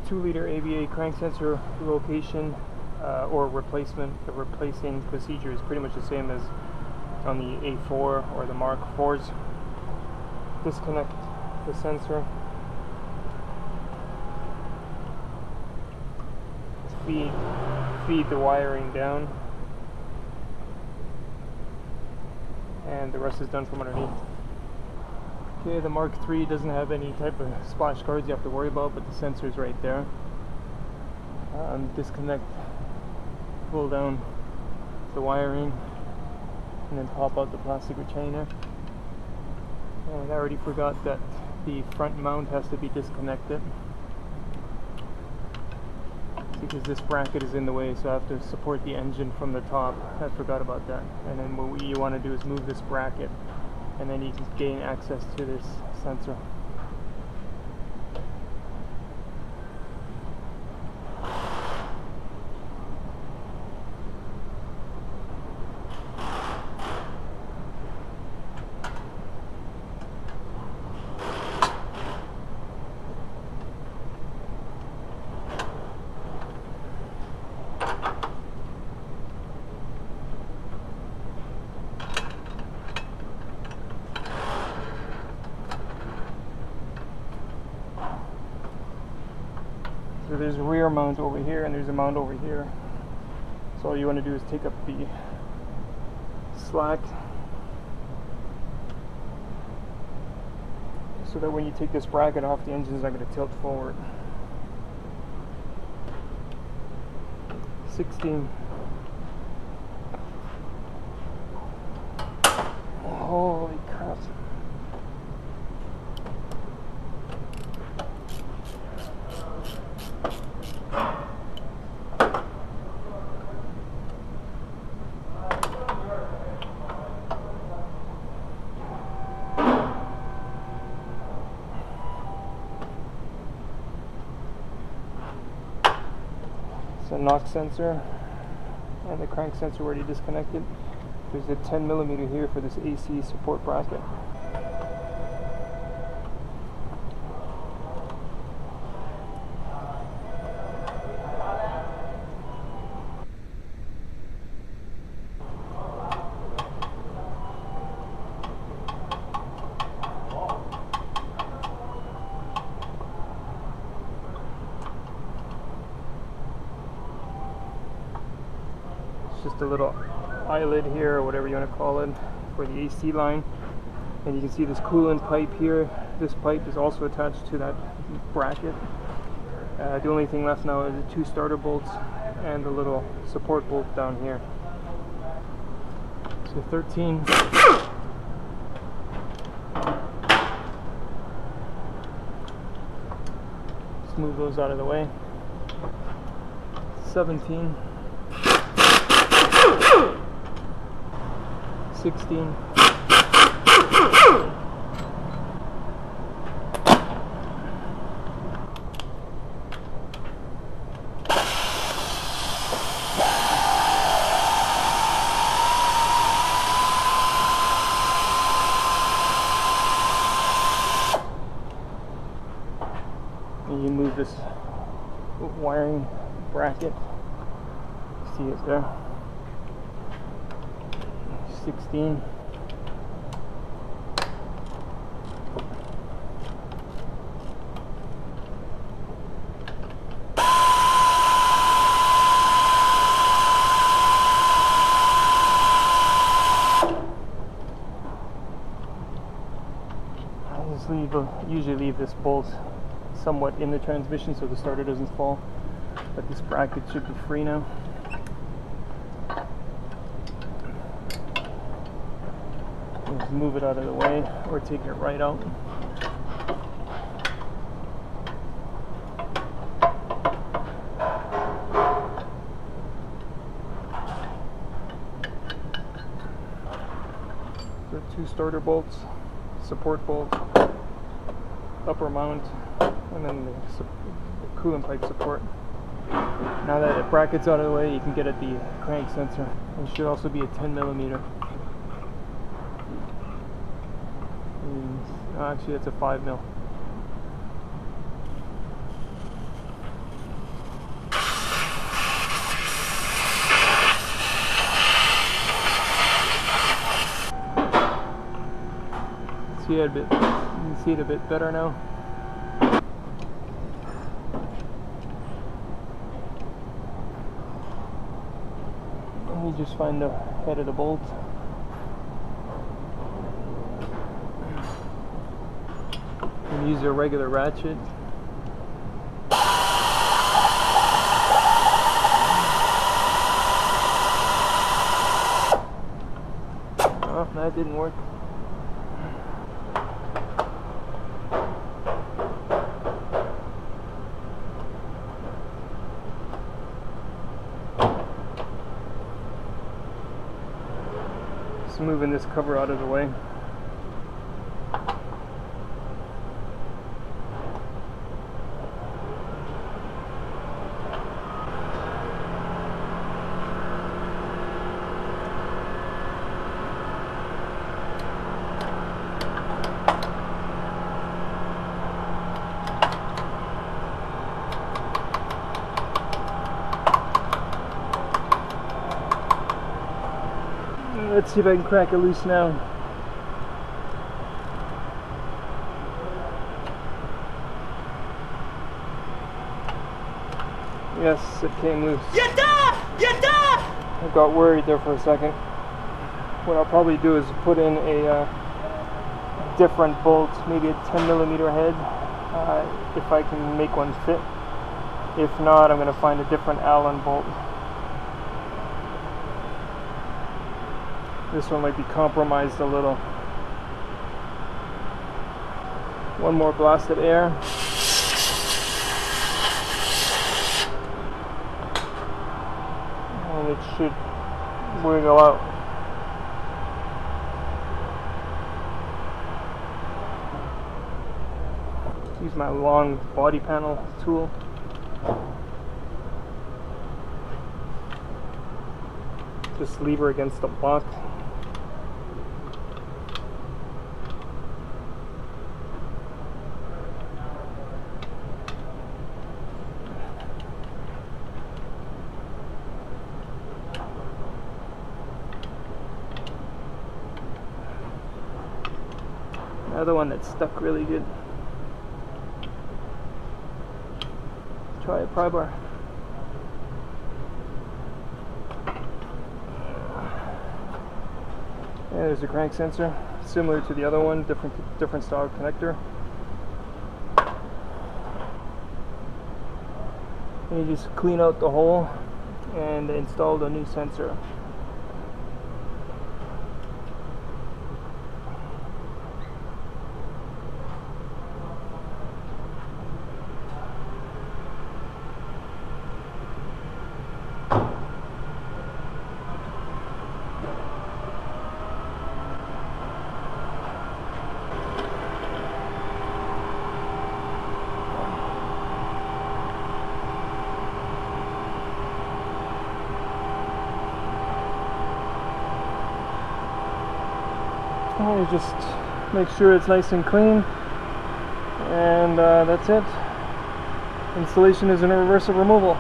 2-liter ABA crank sensor relocation or replacement. The replacing procedure is pretty much the same as on the A4 or the Mark IVs. Disconnect the sensor. Feed the wiring down, and the rest is done from underneath. Okay, the Mark III doesn't have any type of splash guards you have to worry about, but the sensor is right there. Disconnect, pull down the wiring, and then pop out the plastic retainer. And I already forgot that the front mount has to be disconnected, because this bracket is in the way, so I have to support the engine from the top. I forgot about that. And then what you want to do is move this bracket, and then you can gain access to this sensor. So there's a rear mount over here and there's a mount over here. So all you want to do is take up the slack so that when you take this bracket off, the engine's not going to tilt forward. 16. Holy crap. The knock sensor and the crank sensor already disconnected. There's a 10mm here for this AC support bracket. Just a little eyelid here, or whatever you want to call it, for the AC line. And you can see this coolant pipe here. This pipe is also attached to that bracket. The only thing left now is the 2 starter bolts and the little support bolt down here. So 13. Let's move those out of the way. 17. 16. And you move this wiring bracket. See it there. 16. I just usually leave this bolt somewhat in the transmission so the starter doesn't fall, but this bracket should be free now. Just move it out of the way or take it right out. So 2 starter bolts, support bolt, upper mount, and then the coolant pipe support. Now that the bracket's out of the way, you can get at the crank sensor. It should also be a 10mm. Actually, it's a 5mm. See it a bit. You can see it a bit better now. Let me just find the head of the bolt. And use a regular ratchet. Oh, that didn't work. Just moving this cover out of the way. Let's see if I can crack it loose now. Yes, it came loose. Get that! Get that! I got worried there for a second. What I'll probably do is put in a different bolt, maybe a 10mm head, if I can make one fit. If not, I'm going to find a different Allen bolt. This one might be compromised a little. One more blast of air. And it should wiggle out. Use my long body panel tool. Just lever against the block. Another one that stuck really good. Try a pry bar. And there's a crank sensor, similar to the other one, different style connector. And you just clean out the hole and install the new sensor. You just make sure it's nice and clean, and that's it. Installation is in reverse of removal.